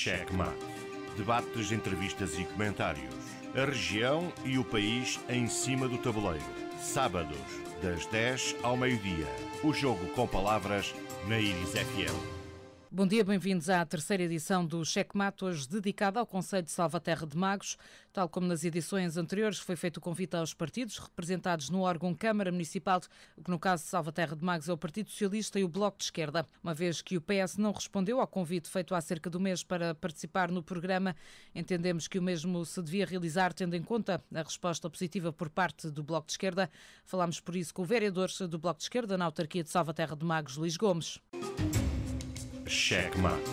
Cheque Mate. Debates, entrevistas e comentários. A região e o país em cima do tabuleiro. Sábados, das 10 ao meio-dia. O jogo com palavras na Iris FM. Bom dia, bem-vindos à terceira edição do Cheque Mate, hoje dedicada ao Conselho de Salvaterra de Magos. Tal como nas edições anteriores, foi feito o convite aos partidos representados no órgão Câmara Municipal, que no caso de Salvaterra de Magos é o Partido Socialista e o Bloco de Esquerda. Uma vez que o PS não respondeu ao convite feito há cerca de um mês para participar no programa, entendemos que o mesmo se devia realizar tendo em conta a resposta positiva por parte do Bloco de Esquerda. Falámos por isso com o vereador do Bloco de Esquerda na autarquia de Salvaterra de Magos, Luís Gomes. Cheque Mate.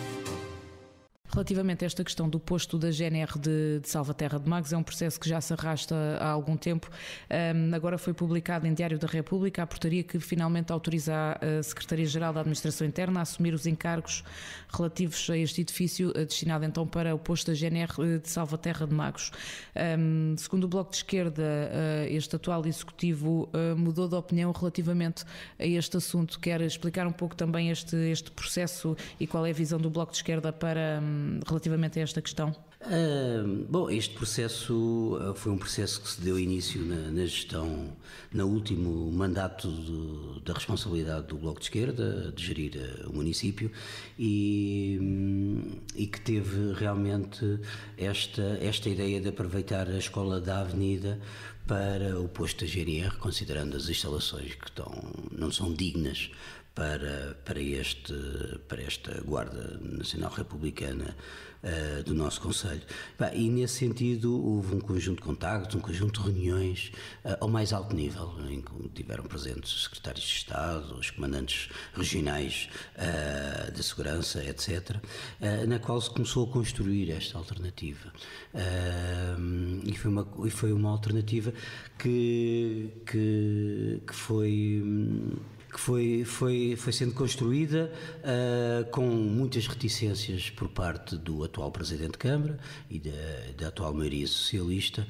Relativamente a esta questão do posto da GNR de Salvaterra de Magos, é um processo que já se arrasta há algum tempo. Agora foi publicado em Diário da República a portaria que finalmente autoriza a Secretaria-Geral da Administração Interna a assumir os encargos relativos a este edifício, destinado então para o posto da GNR de Salvaterra de Magos. Segundo o Bloco de Esquerda, este atual Executivo mudou de opinião relativamente a este assunto. Quer explicar um pouco também este processo e qual é a visão do Bloco de Esquerda relativamente a esta questão? Bom, este processo foi um processo que se deu início na gestão, no último mandato da responsabilidade do Bloco de Esquerda, de gerir o município, e que teve realmente esta ideia de aproveitar a escola da Avenida para o posto da GNR, considerando as instalações que não são dignas para esta Guarda Nacional Republicana do nosso Conselho. E nesse sentido houve um conjunto de contactos, um conjunto de reuniões ao mais alto nível, em que tiveram presentes os secretários de Estado, os comandantes regionais de segurança, etc., na qual se começou a construir esta alternativa. E foi uma alternativa que foi sendo construída com muitas reticências por parte do atual Presidente de Câmara e da atual maioria socialista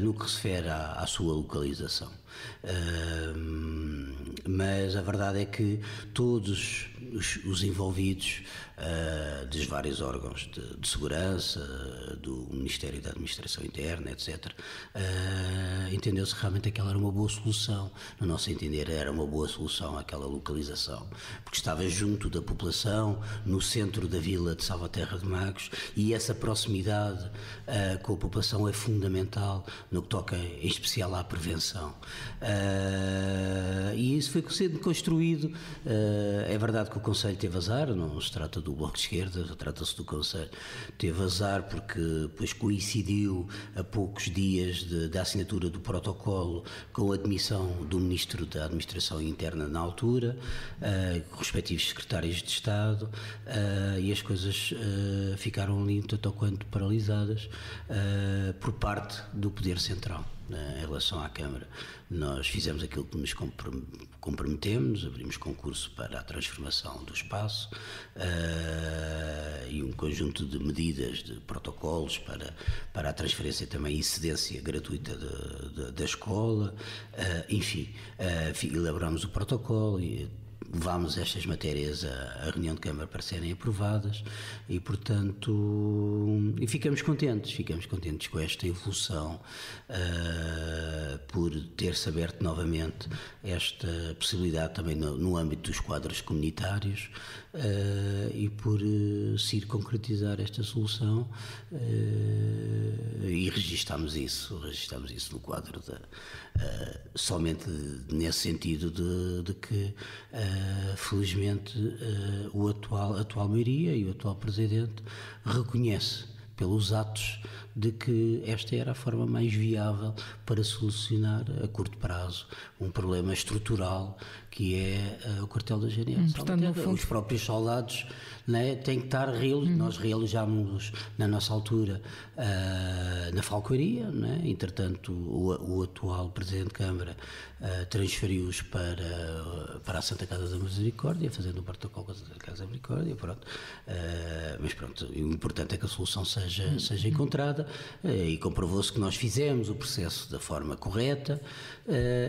no que se refere à sua localização. Mas a verdade é que todos os envolvidos dos vários órgãos de segurança, do Ministério da Administração Interna, etc., entendeu-se realmente que aquela era uma boa solução. No nosso entender, era uma boa solução aquela localização, porque estava junto da população, no centro da vila de Salvaterra de Magos, e essa proximidade com a população é fundamental no que toca em especial à prevenção. E isso foi sendo construído. É verdade que o Conselho teve azar, não se trata do Bloco de Esquerda, trata-se do Conselho. Teve azar porque depois coincidiu a poucos dias da assinatura do protocolo com a admissão do Ministro da Administração Interna na altura, respectivos secretários de Estado, e as coisas ficaram ali tanto ou quanto paralisadas por parte do Poder Central. Em relação à Câmara, nós fizemos aquilo que nos comprometemos, abrimos concurso para a transformação do espaço e um conjunto de medidas, de protocolos para a transferência também e cedência gratuita da escola, enfim, elaboramos o protocolo e levámos estas matérias à reunião de Câmara para serem aprovadas e, portanto, ficamos contentes com esta evolução, por ter-se aberto novamente esta possibilidade também no âmbito dos quadros comunitários, e por se ir concretizar esta solução, e registámos isso no quadro somente nesse sentido de que felizmente a atual maioria e o atual Presidente reconhece pelos atos de que esta era a forma mais viável para solucionar a curto prazo um problema estrutural que é o quartel da GNR. Portanto, os próprios soldados, né, têm que estar nós realizámos na nossa altura na Falcoaria, né? Entretanto o atual Presidente de Câmara transferiu-os para a Santa Casa da Misericórdia, fazendo um protocolo com a Santa Casa da Misericórdia, pronto. Mas pronto, o importante é que a solução seja seja encontrada, e comprovou-se que nós fizemos o processo da forma correta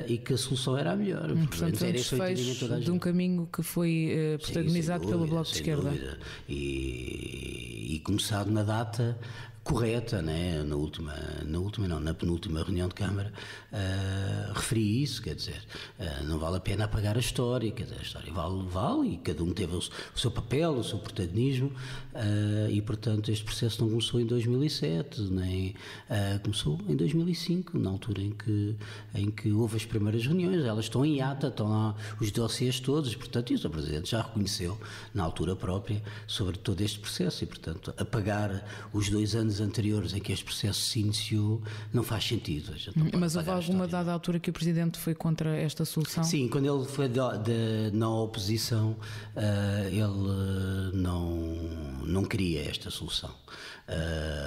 e que a solução era a melhor. Portanto, um desfecho de um caminho que foi protagonizado pelo Bloco de Esquerda. E começado na data correta, né? Na penúltima reunião de Câmara, referi isso, quer dizer, não vale a pena apagar a história, quer dizer, a história vale, e cada um teve o seu papel, o seu protagonismo, e portanto este processo não começou em 2007, nem começou em 2005, na altura em que houve as primeiras reuniões. Elas estão em ata, estão lá os dossiês todos, portanto, e o Sr. Presidente já reconheceu na altura própria sobre todo este processo, e portanto apagar os 2 anos anteriores em que este processo se iniciou não faz sentido. Mas houve alguma dada altura que o Presidente foi contra esta solução? Sim, quando ele foi na oposição, ele não queria esta solução.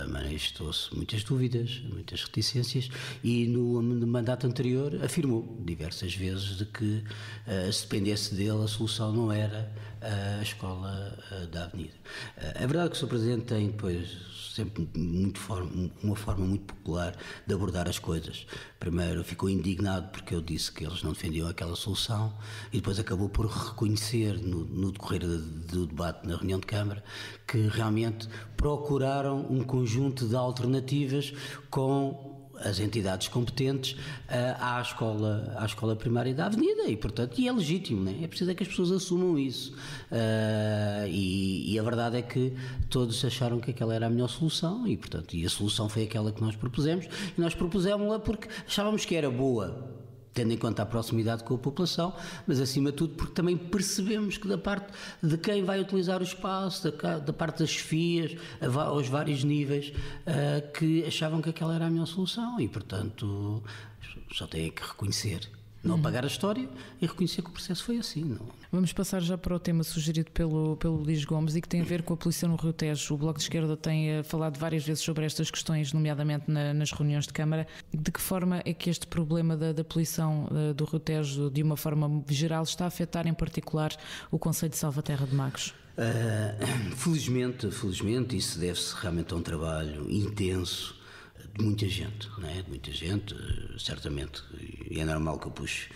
Manifestou-se muitas dúvidas, muitas reticências, e no mandato anterior afirmou diversas vezes de que, se dependesse dele, a solução não era a escola da Avenida. É verdade que o Sr. Presidente tem depois sempre uma forma muito popular de abordar as coisas. Primeiro ficou indignado porque eu disse que eles não defendiam aquela solução, e depois acabou por reconhecer no decorrer do debate na reunião de Câmara que realmente procuraram um conjunto de alternativas com as entidades competentes à escola primária da Avenida, e portanto é legítimo, né? É preciso que as pessoas assumam isso, e a verdade é que todos acharam que aquela era a melhor solução, e portanto a solução foi aquela que nós propusemos, e nós propusemos-la porque achávamos que era boa, tendo em conta a proximidade com a população, mas acima de tudo porque também percebemos que da parte de quem vai utilizar o espaço, da parte das chefias, aos vários níveis, que achavam que aquela era a melhor solução, e portanto só têm que reconhecer, não apagar a história, e reconhecer que o processo foi assim. Não. Vamos passar já para o tema sugerido pelo Luís Gomes, e que tem a ver com a poluição no Rio Tejo. O Bloco de Esquerda tem falado várias vezes sobre estas questões, nomeadamente nas reuniões de Câmara. De que forma é que este problema da poluição do Rio Tejo, de uma forma geral, está a afetar em particular o concelho de Salvaterra de Magos? Felizmente, isso deve-se realmente a um trabalho intenso de muita gente, não é? De muita gente, certamente, e é normal que eu puxe,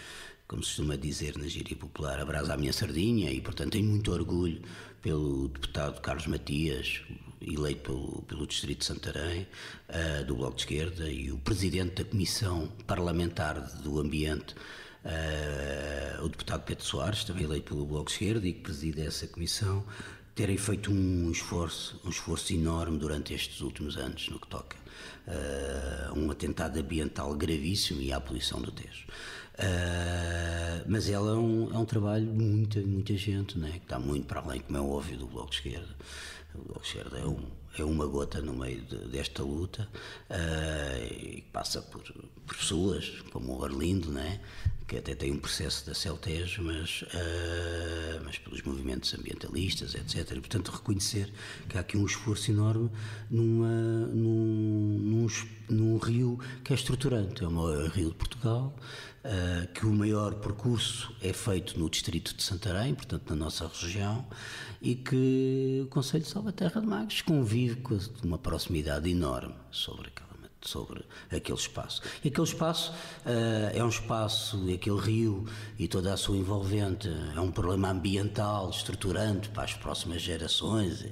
como se costuma dizer na gíria popular, a brasa à minha sardinha, e portanto tenho muito orgulho pelo deputado Carlos Matias, eleito pelo Distrito de Santarém, do Bloco de Esquerda, e o presidente da Comissão Parlamentar do Ambiente, o deputado Pedro Soares, também eleito pelo Bloco de Esquerda e que preside essa comissão, terem feito um esforço enorme durante estes últimos anos no que toca um atentado ambiental gravíssimo e à poluição do Tejo. Mas ela é um trabalho de muita gente, né, que está muito para além, como é óbvio, do Bloco de Esquerda. O Bloco de Esquerda é uma gota no meio desta luta, e passa por pessoas como o Arlindo, né, que até tem um processo da Celtejo, mas pelos movimentos ambientalistas, etc. E, portanto, reconhecer que há aqui um esforço enorme num rio que é estruturante. É o maior rio de Portugal, que o maior percurso é feito no distrito de Santarém, portanto na nossa região, e que o concelho de Salvaterra de Magos convive com uma proximidade enorme sobre aquele espaço. E aquele espaço é um espaço, aquele rio e toda a sua envolvente é um problema ambiental estruturante para as próximas gerações,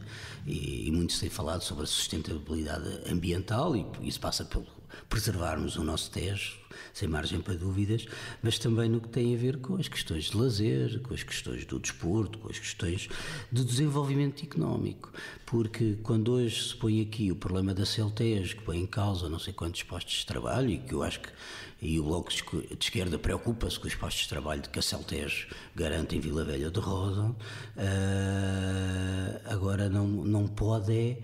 e muito se tem falado sobre a sustentabilidade ambiental, e isso passa pelo preservarmos o nosso Tejo, sem margem para dúvidas, mas também no que tem a ver com as questões de lazer, com as questões do desporto, com as questões do desenvolvimento económico, porque quando hoje se põe aqui o problema da Celtejo, que põe em causa não sei quantos postos de trabalho, e que eu acho que o Bloco de Esquerda preocupa-se com os postos de trabalho que a Celtejo garante em Vila Velha de Ródão, agora não pode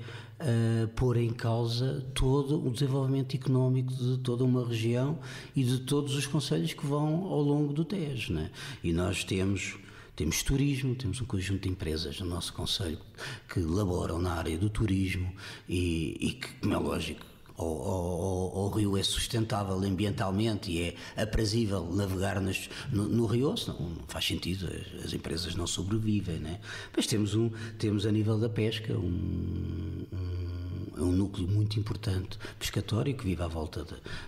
pôr em causa todo o desenvolvimento económico de toda uma região e de todos os concelhos que vão ao longo do Tejo, né? E nós temos turismo, temos um conjunto de empresas no nosso concelho que laboram na área do turismo, e que, como é lógico, o rio é sustentável ambientalmente e é aprazível navegar no rio, senão não faz sentido, as empresas não sobrevivem, né? Mas temos a nível da pesca um núcleo muito importante pescatório que vive à volta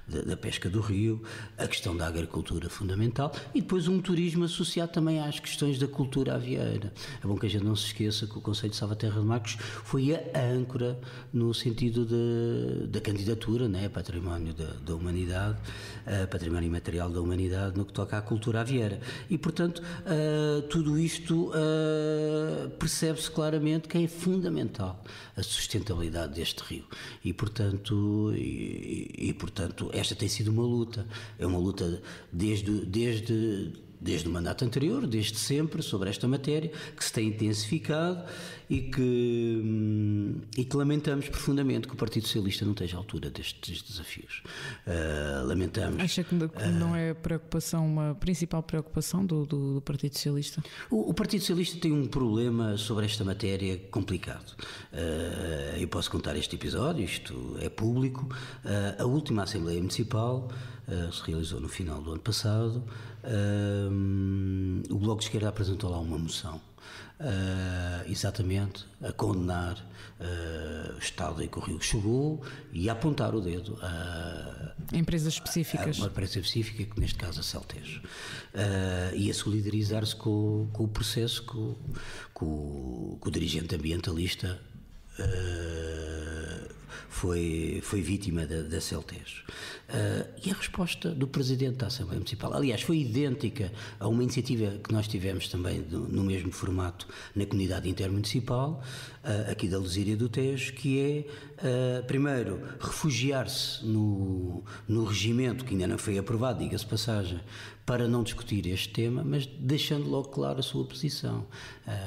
da pesca do rio, a questão da agricultura fundamental e depois um turismo associado também às questões da cultura avieira. É bom que a gente não se esqueça que o Concelho de Salvaterra de Marcos foi a âncora no sentido da candidatura, né, património da humanidade, património imaterial da humanidade no que toca à cultura avieira. E, portanto, tudo isto percebe-se claramente que é fundamental a sustentabilidade deste rio. E, portanto, esta tem sido uma luta. É uma luta desde o mandato anterior, desde sempre, sobre esta matéria, que se tem intensificado e que lamentamos profundamente que o Partido Socialista não esteja à altura destes desafios. Lamentamos. Acha que não é uma principal preocupação do Partido Socialista? O Partido Socialista tem um problema sobre esta matéria complicado. Eu posso contar este episódio, isto é público. A última Assembleia Municipal se realizou no final do ano passado. O Bloco de Esquerda apresentou lá uma moção, exatamente a condenar o estado em que o rio chegou e a apontar o dedo a empresas específicas, uma empresa específica, que neste caso a Celtejo, e a solidarizar-se com o processo que o dirigente ambientalista foi vítima da Celtejo. E a resposta do Presidente da Assembleia Municipal, aliás, foi idêntica a uma iniciativa que nós tivemos também no mesmo formato na comunidade intermunicipal, aqui da Lesíria do Tejo, que é, primeiro, refugiar-se no regimento, que ainda não foi aprovado, diga-se passagem, para não discutir este tema, mas deixando logo claro a sua posição.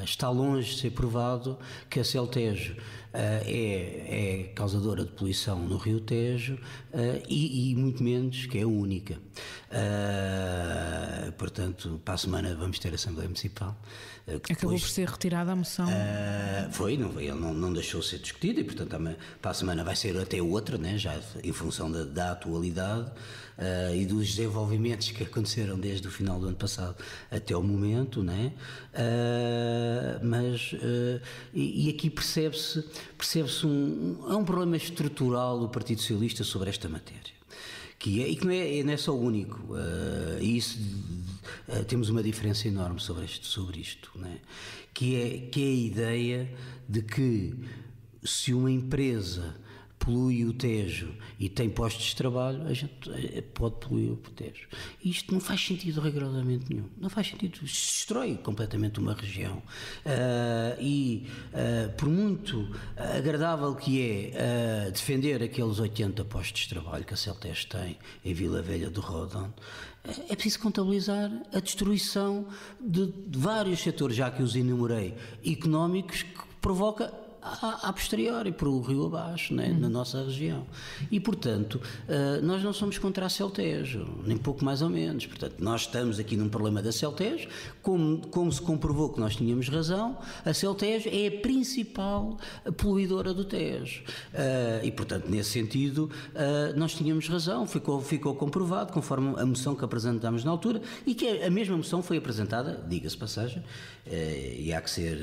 Está longe de ser provado que a Celtejo é causadora de poluição no Rio Tejo e muito menos que é a única. Portanto, para a semana vamos ter a Assembleia Municipal. Acabou por ser retirada a moção? Ele não deixou de ser discutida e, portanto, para a semana vai ser até outra, né, já em função da atualidade e dos desenvolvimentos que aconteceram desde o final do ano passado até o momento, né? E aqui percebe-se um problema estrutural do Partido Socialista sobre esta matéria. Que não é só o único, e isso temos uma diferença enorme sobre isto, né? que é a ideia de que se uma empresa polui o Tejo e tem postos de trabalho, a gente pode poluir o Tejo. Isto não faz sentido rigorosamente nenhum. Não faz sentido. Destrói completamente uma região. Por muito agradável que é defender aqueles 80 postos de trabalho que a Celtejo tem em Vila Velha do Rodão, é preciso contabilizar a destruição de vários setores, já que os enumerei, económicos, que provoca a posteriori, por o rio abaixo, né, na nossa região. E, portanto, nós não somos contra a Celtejo, nem pouco mais ou menos. Portanto, nós estamos aqui num problema da Celtejo, como se comprovou que nós tínhamos razão, a Celtejo é a principal poluidora do Tejo. E, portanto, nesse sentido, nós tínhamos razão, ficou comprovado, conforme a moção que apresentámos na altura, e que a mesma moção foi apresentada, diga-se passagem, e há que ser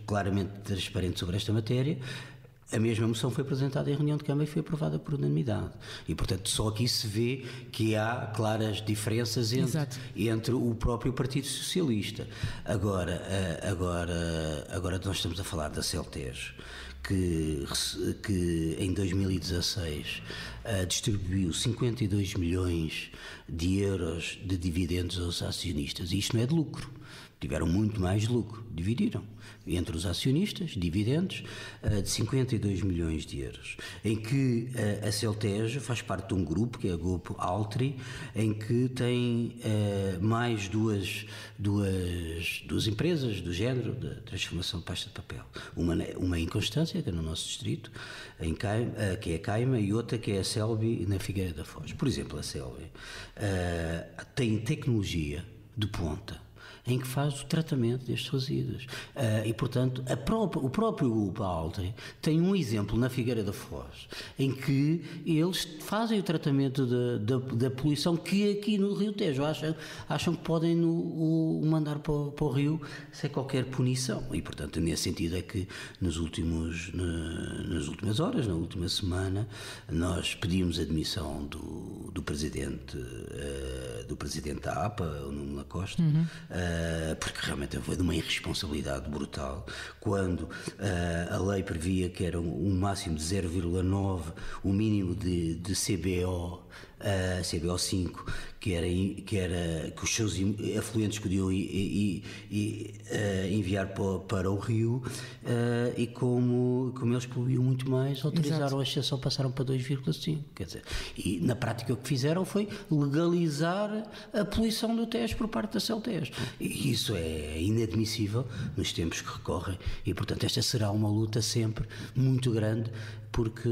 claramente transparente sobre esta matéria. A mesma moção foi apresentada em reunião de Câmara e foi aprovada por unanimidade. E, portanto, só aqui se vê que há claras diferenças entre o próprio Partido Socialista. Agora nós estamos a falar da Celtejo, que em 2016 distribuiu 52 milhões de euros de dividendos aos acionistas. E isto não é de lucro. Tiveram muito mais lucro, dividiram entre os acionistas, dividendos, de 52 milhões de euros, em que a Celtejo faz parte de um grupo, que é o grupo Altri, em que tem mais duas empresas do género de transformação de pasta de papel. Uma em Constância, que é no nosso distrito, que é a Caima, e outra que é a Selby, na Figueira da Foz. Por exemplo, a Selby tem tecnologia de ponta em que faz o tratamento destes resíduos. E, portanto, o próprio grupo Altri tem um exemplo na Figueira da Foz, em que eles fazem o tratamento da poluição que aqui no Rio Tejo acham que podem mandar para o rio sem qualquer punição. E, portanto, nesse sentido é que nas últimas horas, na última semana, nós pedimos a admissão do presidente da APA, o Nuno Lacoste, porque realmente foi de uma irresponsabilidade brutal, quando a lei previa que era um máximo de 0,9 o mínimo de CBO5, que os seus afluentes podiam enviar para o rio, e como eles poluíam muito mais, autorizaram a exceção, passaram para 2,5. Quer dizer, e na prática o que fizeram foi legalizar a poluição do Tejo por parte da CELTES. E isso é inadmissível nos tempos que recorrem, e portanto esta será uma luta sempre muito grande, porque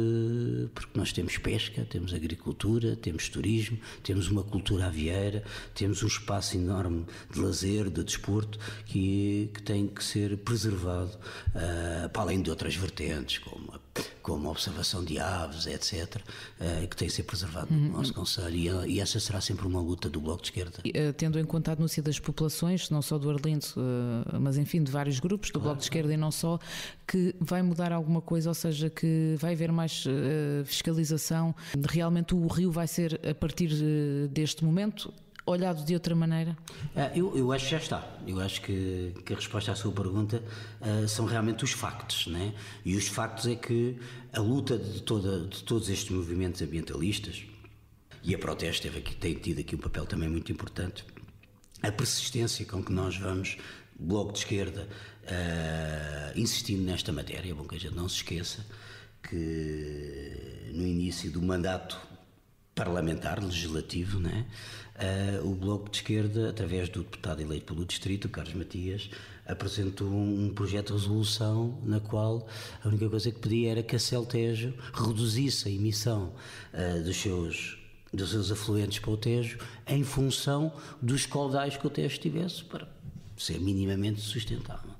nós temos pesca, temos agricultura, temos turismo, temos uma cultura avieira, temos um espaço enorme de lazer, de desporto, que tem que ser preservado, para além de outras vertentes, como a observação de aves, etc., que tem que ser preservado no nosso concelho, e essa será sempre uma luta do Bloco de Esquerda. Tendo em conta a denúncia das populações, não só do Arlindo, mas enfim de vários grupos do Bloco de Esquerda e não só, que vai mudar alguma coisa, ou seja, que vai haver mais fiscalização, realmente o rio vai ser, a partir deste momento, olhado de outra maneira? Eu acho que já está. Eu acho que a resposta à sua pergunta são realmente os factos, né? E os factos é que a luta de todos estes movimentos ambientalistas, e a Proteste tem tido aqui um papel também muito importante, a persistência com que nós vamos, Bloco de Esquerda, insistindo nesta matéria. É bom que a gente não se esqueça que no início do mandato parlamentar, legislativo, né, o Bloco de Esquerda, através do deputado eleito pelo Distrito, Carlos Matias, apresentou um projeto de resolução na qual a única coisa que pedia era que a CELTES reduzisse a emissão dos seus afluentes para o Tejo em função dos caudais que o Tejo tivesse, para ser minimamente sustentável.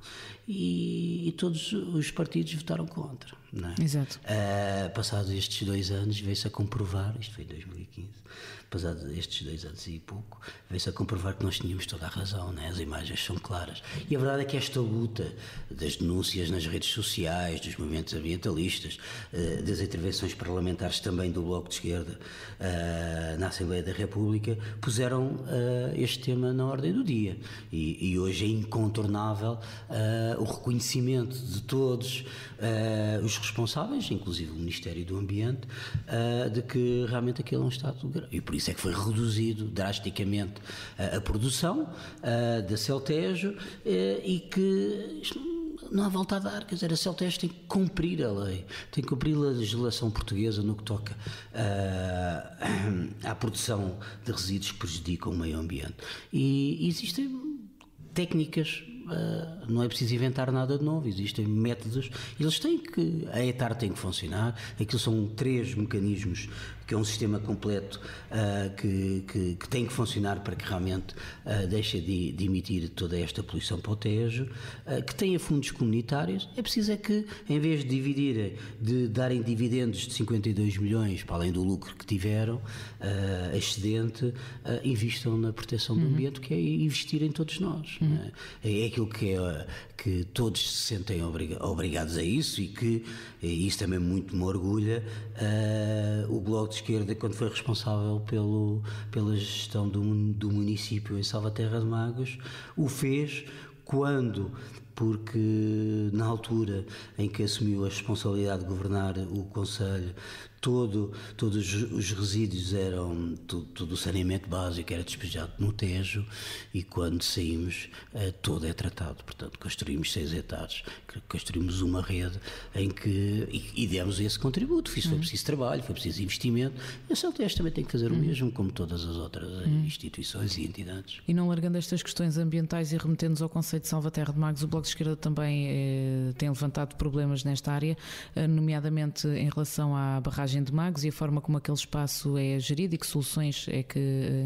E todos os partidos votaram contra. Não é? Exato. Passados estes 2 anos, veio-se a comprovar, isto foi em 2015, passados estes 2 anos e pouco, veio-se a comprovar que nós tínhamos toda a razão, né? As imagens são claras. E a verdade é que esta luta das denúncias nas redes sociais, dos movimentos ambientalistas, das intervenções parlamentares também do Bloco de Esquerda na Assembleia da República, puseram este tema na ordem do dia. E hoje é incontornável o reconhecimento de todos os responsáveis, inclusive o Ministério do Ambiente, de que realmente aquele é um estado grave. E por isso é que foi reduzido drasticamente a produção da CELTES, e que não há volta a dar. Quer dizer, a CELTES tem que cumprir a lei, tem que cumprir a legislação portuguesa no que toca à produção de resíduos que prejudicam o meio ambiente. E existem técnicas, não é preciso inventar nada de novo, existem métodos, a ETAR tem que funcionar, aquilo são 3 mecanismos, que é um sistema completo que tem que funcionar para que realmente deixe de emitir toda esta poluição para o Tejo, que tenha fundos comunitários. É preciso é que, em vez de darem dividendos de 52 milhões, para além do lucro que tiveram, excedente, investam na proteção do ambiente, que é investir em todos nós. É aquilo que todos se sentem obrigados a isso, e isso também muito me orgulha. O Bloco de Esquerda, quando foi responsável pela gestão do município em Salvaterra de Magos, o fez porque na altura em que assumiu a responsabilidade de governar o concelho, todos os resíduos eram, todo o saneamento básico era despejado no Tejo, e quando saímos todo é tratado. Portanto, construímos 6 hectares, construímos uma rede em que e demos esse contributo. Isso foi preciso trabalho, foi preciso investimento. A CELTES também tem que fazer o mesmo, como todas as outras instituições e entidades. E não largando estas questões ambientais e remetendo-nos ao conceito de Salvaterra de Magos, o Bloco de Esquerda também tem levantado problemas nesta área, nomeadamente em relação à barragem barragem de Magos e a forma como aquele espaço é gerido e que soluções é que,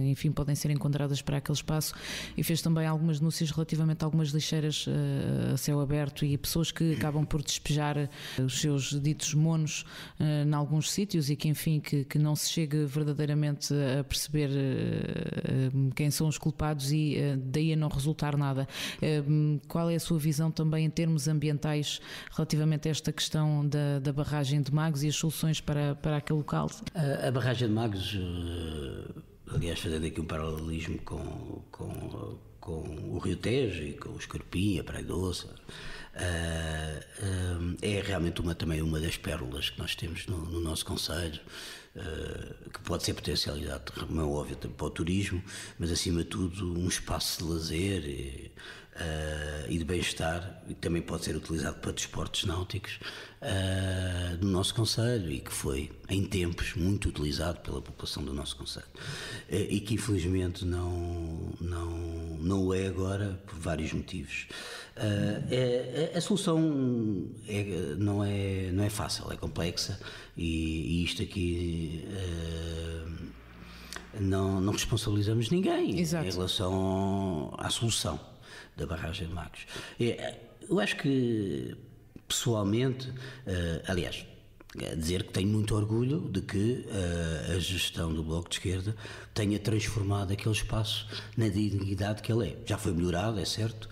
enfim, podem ser encontradas para aquele espaço, e fez também algumas denúncias relativamente a algumas lixeiras a céu aberto e pessoas que acabam por despejar os seus ditos monos em alguns sítios e que, enfim, que não se chegue verdadeiramente a perceber quem são os culpados e daí a não resultar nada. Qual é a sua visão também em termos ambientais relativamente a esta questão da barragem de Magos e as soluções para aquele local? A barragem de Magos, aliás, fazendo aqui um paralelismo com o Rio Tejo e com o Escorpim, a Praia Doce, é realmente também uma das pérolas que nós temos no nosso concelho, que pode ser potencialidade, como é óbvio, para o turismo, mas acima de tudo um espaço de lazer e de bem-estar, e que também pode ser utilizado para desportos náuticos no nosso concelho, e que foi em tempos muito utilizado pela população do nosso concelho, e que infelizmente não o é agora por vários motivos. A solução não é fácil, é complexa, e isto aqui não responsabilizamos ninguém. Exato. Em relação à solução da barragem de Magos. Eu acho que, pessoalmente, aliás, dizer que tenho muito orgulho de que a gestão do Bloco de Esquerda tenha transformado aquele espaço na dignidade que ele é. Já foi melhorado, é certo,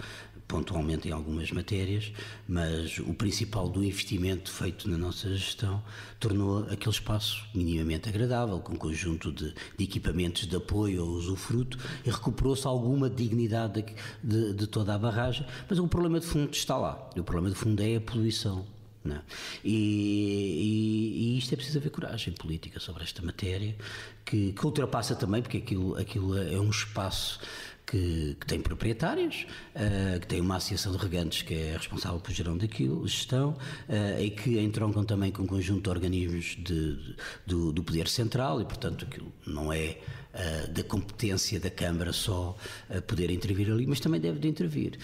pontualmente em algumas matérias, mas o principal do investimento feito na nossa gestão tornou aquele espaço minimamente agradável, com um conjunto de equipamentos de apoio ao usufruto, e recuperou-se alguma dignidade de toda a barragem, mas o problema de fundo está lá. O problema de fundo é a poluição. Não. E isto é preciso haver coragem política sobre esta matéria, que ultrapassa também, porque aquilo é um espaço que tem proprietários, que tem uma associação de regantes que é responsável por gestão, e que entroncam também com um conjunto de organismos do Poder Central, e portanto aquilo não é da competência da Câmara só poder intervir ali, mas também deve de intervir.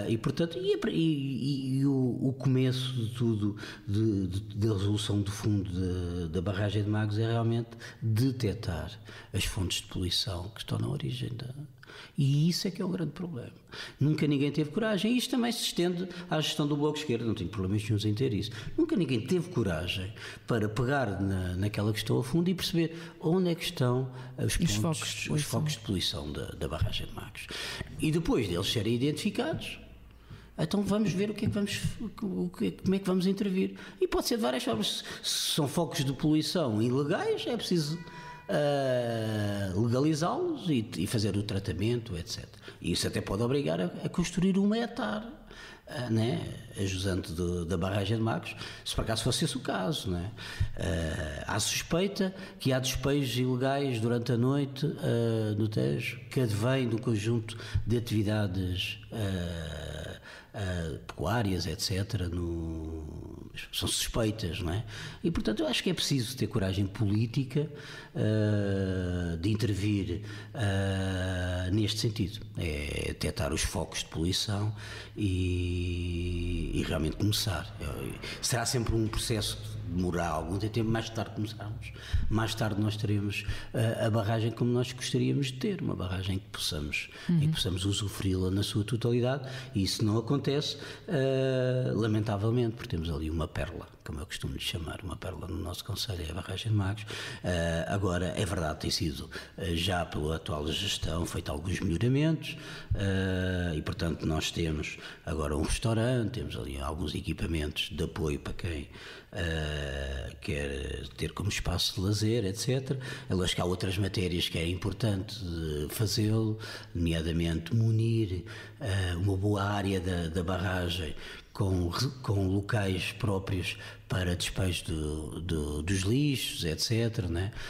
E portanto, o começo de tudo, da resolução de fundo da barragem de Magos, é realmente detectar as fontes de poluição que estão na origem E isso é que é o grande problema. Nunca ninguém teve coragem. E isto também se estende à gestão do Bloco de Esquerda. Não tenho problemas nenhum em ter isso. Nunca ninguém teve coragem para pegar naquela questão a fundo e perceber onde é que estão os focos de poluição da barragem de Magos. E depois deles serem identificados, então vamos ver como é que vamos intervir. E pode ser de várias formas. Se são focos de poluição ilegais, é preciso legalizá-los e fazer o tratamento, etc. E isso até pode obrigar a construir uma hectare, a jusante da barragem de Magos, se por acaso fosse esse o caso. Há suspeita que há despejos ilegais durante a noite no Tejo, que advém do conjunto de atividades pecuárias, etc. São suspeitas, E portanto eu acho que é preciso ter coragem política de intervir neste sentido, é detectar os focos de poluição e realmente começar. Será sempre um processo que demorará algum tempo, mais tarde começarmos, mais tarde nós teremos a barragem como nós gostaríamos de ter, uma barragem que possamos usufruí-la na sua totalidade, e isso não acontece, lamentavelmente, porque temos ali uma pérola, como eu costumo lhe chamar, uma pérola no nosso concelho, é a barragem de Magos. Agora, é verdade, tem sido já pela atual gestão feito alguns melhoramentos, e portanto nós temos agora um restaurante, temos ali alguns equipamentos de apoio para quem quer ter como espaço de lazer, etc. Eu acho que há outras matérias que é importante fazê-lo, nomeadamente munir uma boa área da barragem com locais próprios para despejo dos lixos, etc.,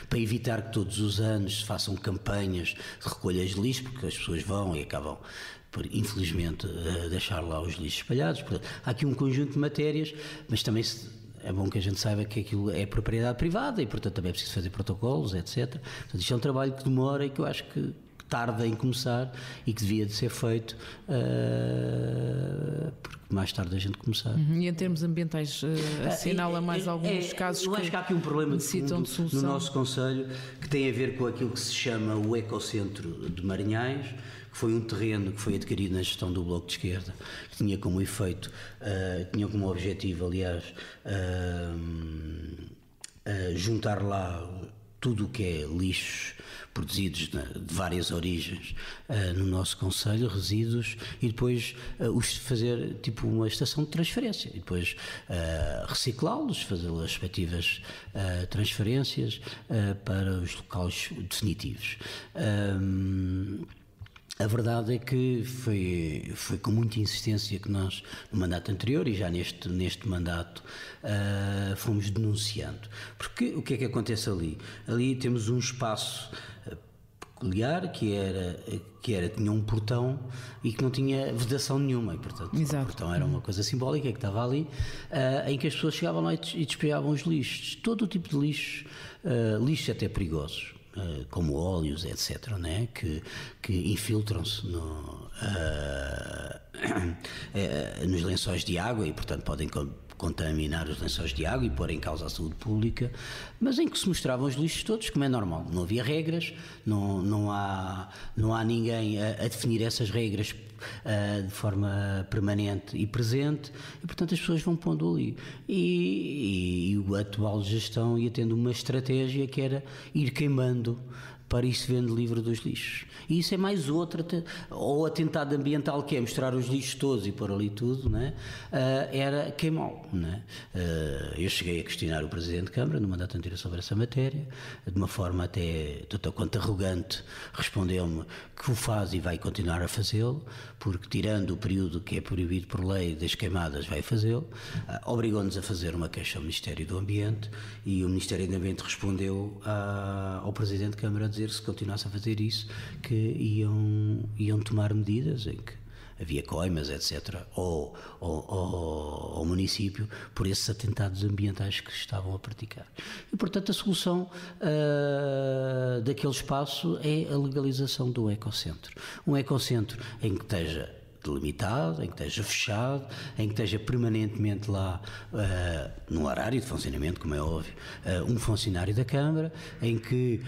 para evitar que todos os anos se façam campanhas de recolha de lixo, porque as pessoas vão e acabam por, infelizmente, deixar lá os lixos espalhados. Portanto, há aqui um conjunto de matérias, mas também é bom que a gente saiba que aquilo é propriedade privada e, portanto, também é preciso fazer protocolos, etc. Portanto, isto é um trabalho que demora e que eu acho que tarde em começar e que devia de ser feito porque mais tarde a gente começar. E em termos ambientais, assinala mais alguns casos eu acho que há aqui um problema de fundo no nosso concelho que tem a ver com aquilo que se chama o Ecocentro de Marinhães, que foi um terreno que foi adquirido na gestão do Bloco de Esquerda, que tinha como efeito, tinha como objetivo, aliás, juntar lá tudo o que é lixos produzidos de várias origens no nosso concelho, resíduos, e depois os fazer tipo uma estação de transferência, e depois reciclá-los, fazer as respectivas transferências para os locais definitivos. A verdade é que foi com muita insistência que nós, no mandato anterior e já neste mandato, fomos denunciando. Porque o que é que acontece ali? Ali temos um espaço peculiar tinha um portão e que não tinha vedação nenhuma, e portanto Exato. O portão era uma coisa simbólica que estava ali, em que as pessoas chegavam lá e despejavam os lixos, todo o tipo de lixos, lixos até perigosos, como óleos, etc., né? que infiltram-se nos lençóis de água e, portanto, podem contaminar os lençóis de água e pôr em causa a saúde pública, mas em que se mostravam os lixos todos, como é normal. Não havia regras, não há ninguém a definir essas regras de forma permanente e presente, e portanto as pessoas vão pondo ali. E a atual gestão ia tendo uma estratégia que era ir queimando para ir se vendo livre dos lixos. E isso é mais outra, ou atentado ambiental, que é mostrar os lixos todos e pôr ali tudo, né? Era queimá-lo. Né? Eu cheguei a questionar o Presidente de Câmara no mandato anterior sobre essa matéria, de uma forma até tanto quanto arrogante, respondeu-me que o faz e vai continuar a fazê-lo, porque tirando o período que é proibido por lei das queimadas, vai fazê-lo. Obrigou-nos a fazer uma queixa ao Ministério do Ambiente, e o Ministério do Ambiente respondeu ao Presidente de Câmara a dizer que se continuasse a fazer isso, que iam tomar medidas em que havia coimas, etc., ao município por esses atentados ambientais que estavam a praticar. E, portanto, a solução daquele espaço é a legalização do ecocentro. Um ecocentro em que esteja delimitado, em que esteja fechado, em que esteja permanentemente lá, no horário de funcionamento, como é óbvio, um funcionário da Câmara, em que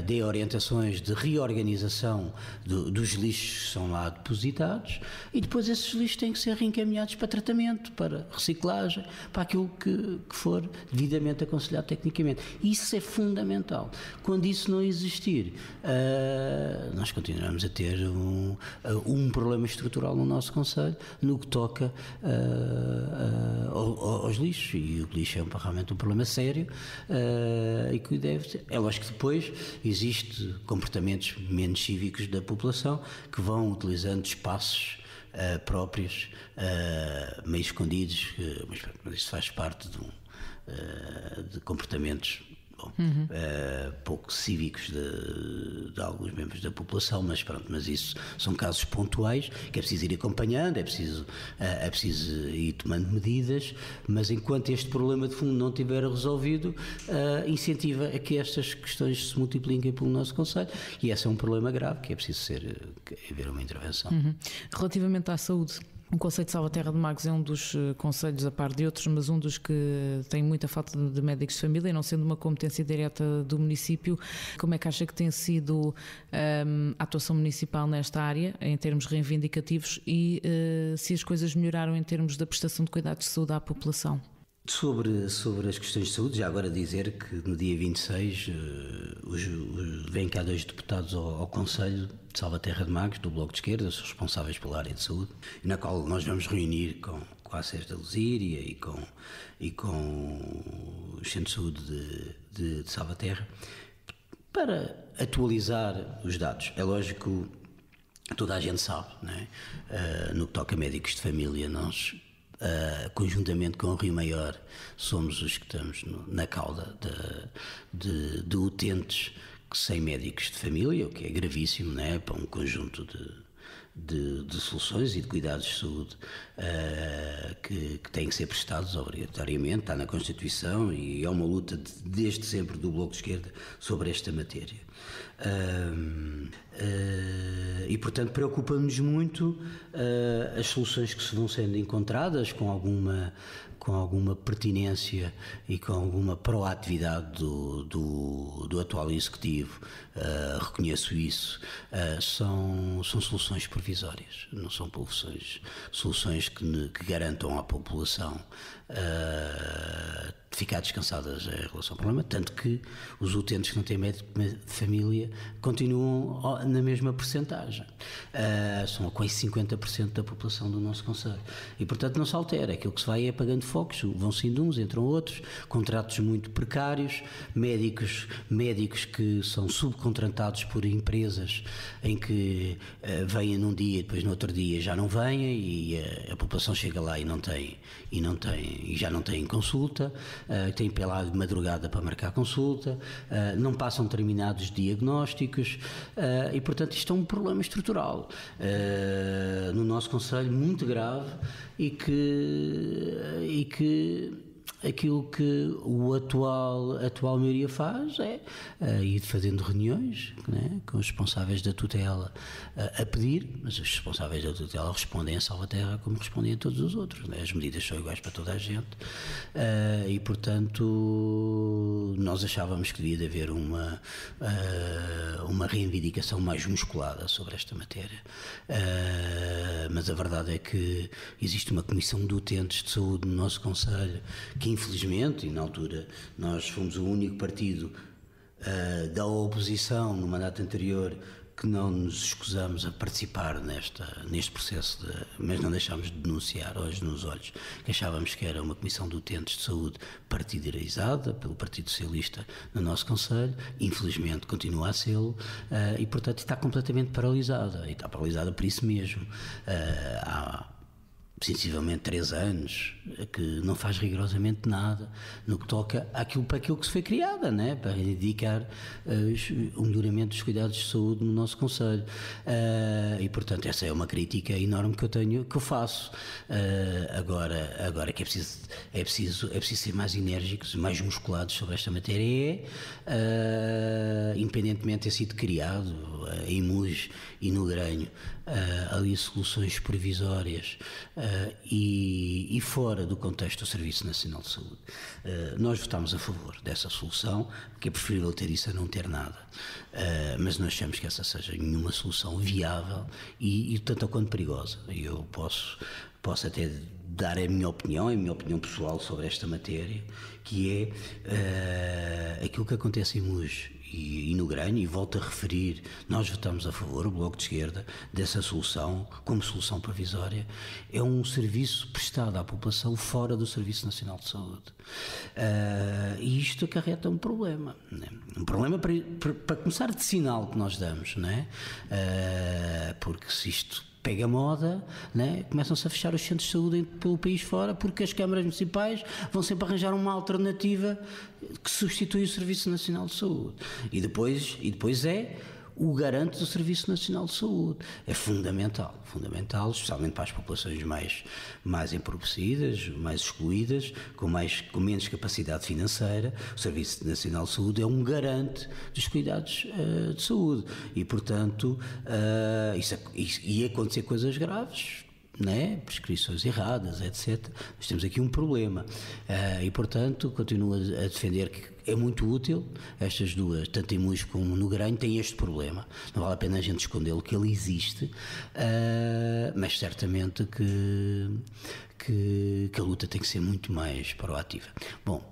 dê orientações de reorganização dos lixos que são lá depositados, e depois esses lixos têm que ser reencaminhados para tratamento, para reciclagem, para aquilo que for devidamente aconselhado tecnicamente. Isso é fundamental. Quando isso não existir, nós continuamos a ter um problema estrutural no nosso concelho, no que toca aos lixos, e o lixo é realmente um problema sério, e que deve ser. É lógico que depois existe comportamentos menos cívicos da população que vão utilizando espaços próprios, meio escondidos, mas isso faz parte de comportamentos pouco cívicos de alguns membros da população, mas pronto, mas isso são casos pontuais que é preciso ir acompanhando, é preciso ir tomando medidas, mas enquanto este problema de fundo não estiver resolvido, incentiva a que estas questões se multipliquem pelo nosso concelho, e esse é um problema grave que é preciso haver uma intervenção. Relativamente à saúde, o Concelho de Salvaterra de Magos é um dos concelhos, a par de outros, mas um dos que tem muita falta de médicos de família, e não sendo uma competência direta do município. Como é que acha que tem sido a atuação municipal nesta área, em termos reivindicativos, e se as coisas melhoraram em termos da prestação de cuidados de saúde à população? Sobre as questões de saúde, já agora dizer que no dia 26 vêm cá 2 deputados ao Concelho de Salvaterra de Magos, do Bloco de Esquerda, os responsáveis pela área de saúde, na qual nós vamos reunir com a ACES da Lesíria e com o Centro de Saúde de Salvaterra, para atualizar os dados. É lógico que toda a gente sabe, não é? No que toca a médicos de família, nós, conjuntamente com o Rio Maior, somos os que estamos na cauda de utentes sem médicos de família, o que é gravíssimo, não é? Para um conjunto de soluções e de cuidados de saúde que têm que ser prestados obrigatoriamente, está na Constituição, e é uma luta desde sempre do Bloco de Esquerda sobre esta matéria. E, portanto, preocupa-nos muito as soluções que se vão sendo encontradas com alguma pertinência e com alguma proatividade do atual Executivo, reconheço isso, são soluções provisórias, não são soluções que garantam à população ficar descansadas em relação ao problema, tanto que os utentes que não têm médico de família continuam na mesma percentagem, são quase 50% da população do nosso concelho, e portanto não se altera, aquilo que se vai é apagando focos, vão-se indo uns, entram outros, contratos muito precários, médicos que são subcontratados por empresas em que vêm num dia e depois no outro dia já não vêm, e a população chega lá e já não tem consulta, tem lá de madrugada para marcar consulta, não passam determinados diagnósticos, e portanto isto é um problema estrutural no nosso concelho muito grave, e que aquilo que a atual maioria faz é ir fazendo reuniões, né, com os responsáveis da tutela a pedir, mas os responsáveis da tutela respondem a Salvaterra como respondem a todos os outros, né? As medidas são iguais para toda a gente, e portanto nós achávamos que devia haver uma reivindicação mais musculada sobre esta matéria, mas a verdade é que existe uma comissão de utentes de saúde no nosso concelho que infelizmente, e na altura nós fomos o único partido da oposição no mandato anterior que não nos escusamos a participar neste processo, mas não deixámos de denunciar olhos nos olhos, que achávamos que era uma comissão de utentes de saúde partidarizada pelo Partido Socialista no nosso concelho, infelizmente continua a sê-lo, e portanto está completamente paralisada, e está paralisada por isso mesmo. Há sensivelmente 3 anos, que não faz rigorosamente nada no que toca para aquilo que se foi criada, né? Para dedicar o melhoramento dos cuidados de saúde no nosso concelho, e portanto essa é uma crítica enorme que eu faço. Agora que é preciso ser mais enérgicos, mais musculados sobre esta matéria, independentemente de ter sido criado em Muge e no Granho ali soluções provisórias, e fora do contexto do Serviço Nacional de Saúde. Nós votámos a favor dessa solução, porque é preferível ter isso a não ter nada, mas nós achamos que essa seja nenhuma solução viável e tanto ou quanto perigosa. Eu posso até dar a minha opinião pessoal sobre esta matéria, que é aquilo que acontece em Muge e no Granho, e volto a referir, nós votamos a favor, o Bloco de Esquerda, dessa solução, como solução provisória. É um serviço prestado à população fora do Serviço Nacional de Saúde, e isto acarreta um problema, né? Um problema para começar de sinal que nós damos, né? Porque se isto pega moda, né? Começam-se a fechar os centros de saúde pelo país fora, porque as câmaras municipais vão sempre arranjar uma alternativa que substitui o Serviço Nacional de Saúde, e depois é o garante do Serviço Nacional de Saúde. É fundamental, especialmente para as populações mais empobrecidas, mais excluídas, com menos capacidade financeira. O Serviço Nacional de Saúde é um garante dos cuidados de saúde, e portanto ia acontecer coisas graves, né? Prescrições erradas, etc. Nós temos aqui um problema, e portanto continuo a defender que é muito útil. Estas duas, tanto em Muge como no Granho, têm este problema. Não vale a pena a gente escondê-lo, que ele existe, mas certamente que a luta tem que ser muito mais proativa. Bom,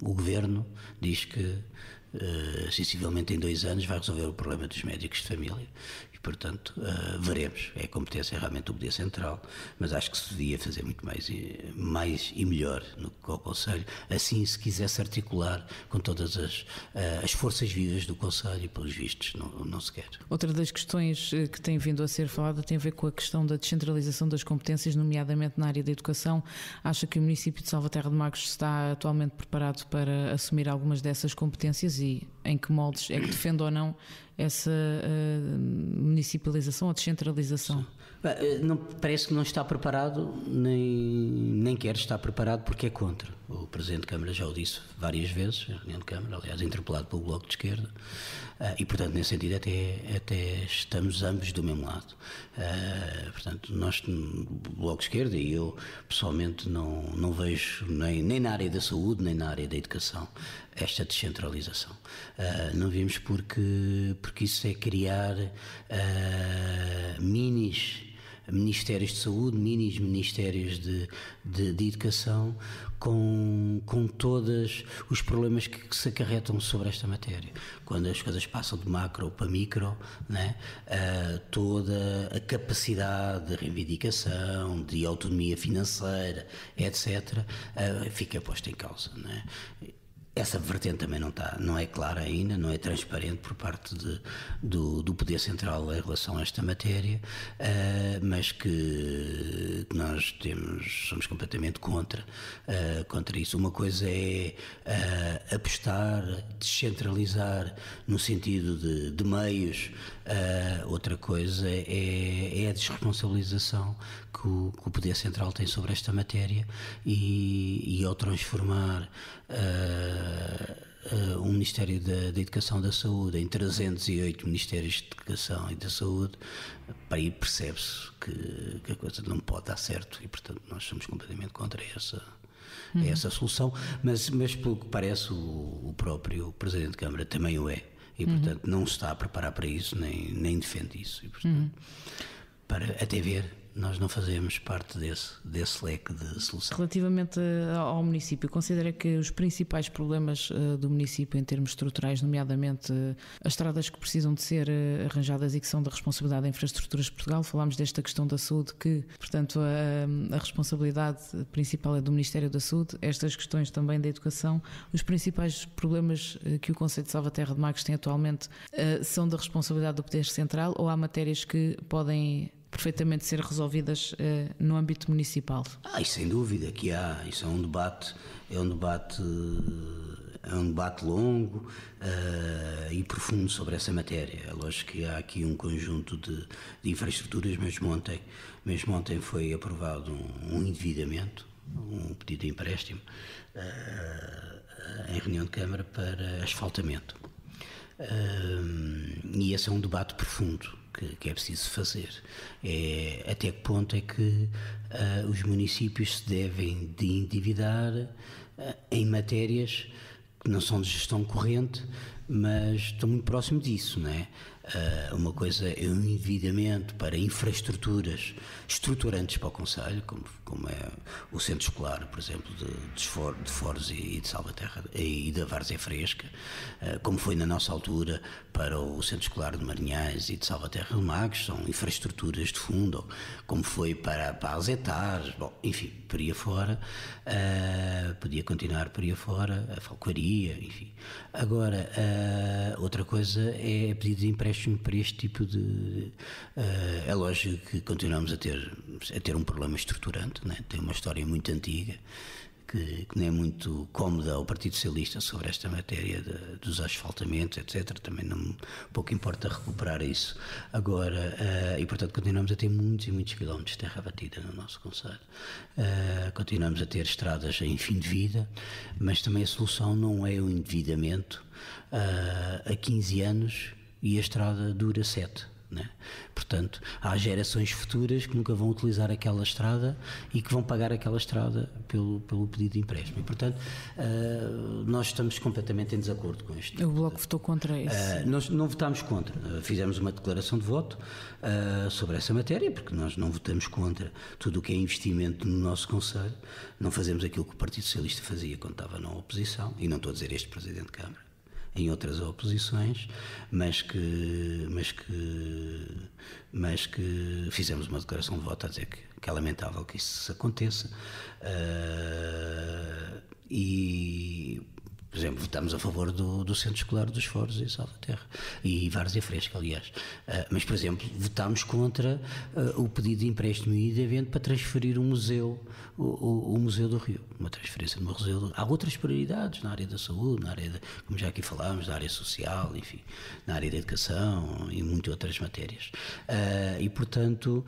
o Governo diz que sensivelmente em 2 anos vai resolver o problema dos médicos de família, e portanto veremos. É a competência realmente do Poder Central, mas acho que se devia fazer muito mais e melhor no que ao Conselho, assim se quisesse articular com todas as forças vivas do Conselho, e pelos vistos não se quer. Outra das questões que tem vindo a ser falada tem a ver com a questão da descentralização das competências, nomeadamente na área da educação. Acha que o município de Salvaterra de Magos está atualmente preparado para assumir algumas dessas competências, e em que moldes é que defende ou não essa municipalização ou descentralização? Não, parece que não está preparado, nem quer estar preparado, porque é contra. O Presidente de Câmara já o disse várias vezes, na reunião de Câmara, aliás, interpelado pelo Bloco de Esquerda, e, portanto, nesse sentido, até estamos ambos do mesmo lado. Portanto, nós, o Bloco de Esquerda, e eu, pessoalmente, não vejo, nem na área da saúde, nem na área da educação, esta descentralização. Não vimos porque isso é criar ministérios de saúde, minis ministérios de educação, com todos os problemas que se acarretam sobre esta matéria. Quando as coisas passam de macro para micro, né, toda a capacidade de reivindicação, de autonomia financeira, etc., fica posta em causa, né? Essa vertente também não é clara ainda, não é transparente por parte do Poder Central em relação a esta matéria, mas que nós somos completamente contra isso. Uma coisa é apostar, descentralizar no sentido de meios, outra coisa é a desresponsabilização que o Poder Central tem sobre esta matéria e ao transformar o Ministério da Educação e da Saúde em 308 Ministérios de Educação e da Saúde, para aí percebe-se que a coisa não pode dar certo e, portanto, nós somos completamente contra essa solução, mas pelo que parece o próprio Presidente de Câmara também o é e, portanto, não se está a preparar para isso, nem defende isso e, portanto, para até ver, nós não fazemos parte desse leque de solução. Relativamente ao município, considera que os principais problemas do município em termos estruturais, nomeadamente as estradas que precisam de ser arranjadas e que são da responsabilidade da Infraestruturas de Portugal, falámos desta questão da saúde, que, portanto, a responsabilidade principal é do Ministério da Saúde, estas questões também da educação, os principais problemas que o Concelho de Salvaterra de Magos tem atualmente são da responsabilidade do Poder Central ou há matérias que podem perfeitamente ser resolvidas no âmbito municipal? Isso sem dúvida que há, isso é um debate longo e profundo sobre essa matéria. É lógico que há aqui um conjunto de infraestruturas, mesmo ontem foi aprovado um endividamento, um pedido de empréstimo em reunião de Câmara para asfaltamento. E esse é um debate profundo que é preciso fazer. Até que ponto é que os municípios se devem de endividar em matérias que não são de gestão corrente, mas estão muito próximo disso, não é? Uma coisa é um endividamento para infraestruturas estruturantes para o Concelho, como é o centro escolar, por exemplo, de Foros e de Salvaterra e da Várzea Fresca, como foi na nossa altura para o centro escolar de Marinhães e de Salvaterra de Magos, são infraestruturas de fundo, como foi para as etares, bom, enfim, por aí afora, podia continuar por aí afora, a falcoaria, enfim. Agora, outra coisa é pedido de empréstimo para este tipo de... é lógico que continuamos a ter um problema estruturante, né? Tem uma história muito antiga que não é muito cómoda ao Partido Socialista sobre esta matéria dos asfaltamentos, etc. Também pouco importa recuperar isso. Agora, e portanto continuamos a ter muitos e muitos quilómetros de terra batida no nosso concelho. Continuamos a ter estradas em fim de vida, mas também a solução não é o endividamento a 15 anos e a estrada dura 7. Né? Portanto, há gerações futuras que nunca vão utilizar aquela estrada e que vão pagar aquela estrada pelo pedido de empréstimo. E, portanto, nós estamos completamente em desacordo com isto. O Bloco votou contra isso? Nós não votámos contra. Fizemos uma declaração de voto sobre essa matéria, porque nós não votamos contra tudo o que é investimento no nosso concelho. Não fazemos aquilo que o Partido Socialista fazia quando estava na oposição, e não estou a dizer este Presidente de Câmara, em outras oposições, mas que fizemos uma declaração de voto a dizer que é lamentável que isso aconteça, e Por exemplo, votámos a favor do Centro Escolar dos Foros em Salvaterra e Várzea Fresca, aliás. Mas, por exemplo, votámos contra o pedido de empréstimo e de evento para transferir o museu, o Museu do Rio. Uma transferência do museu. Há outras prioridades na área da saúde, na área, como já aqui falámos, na área social, enfim, na área da educação e muitas outras matérias. E, portanto,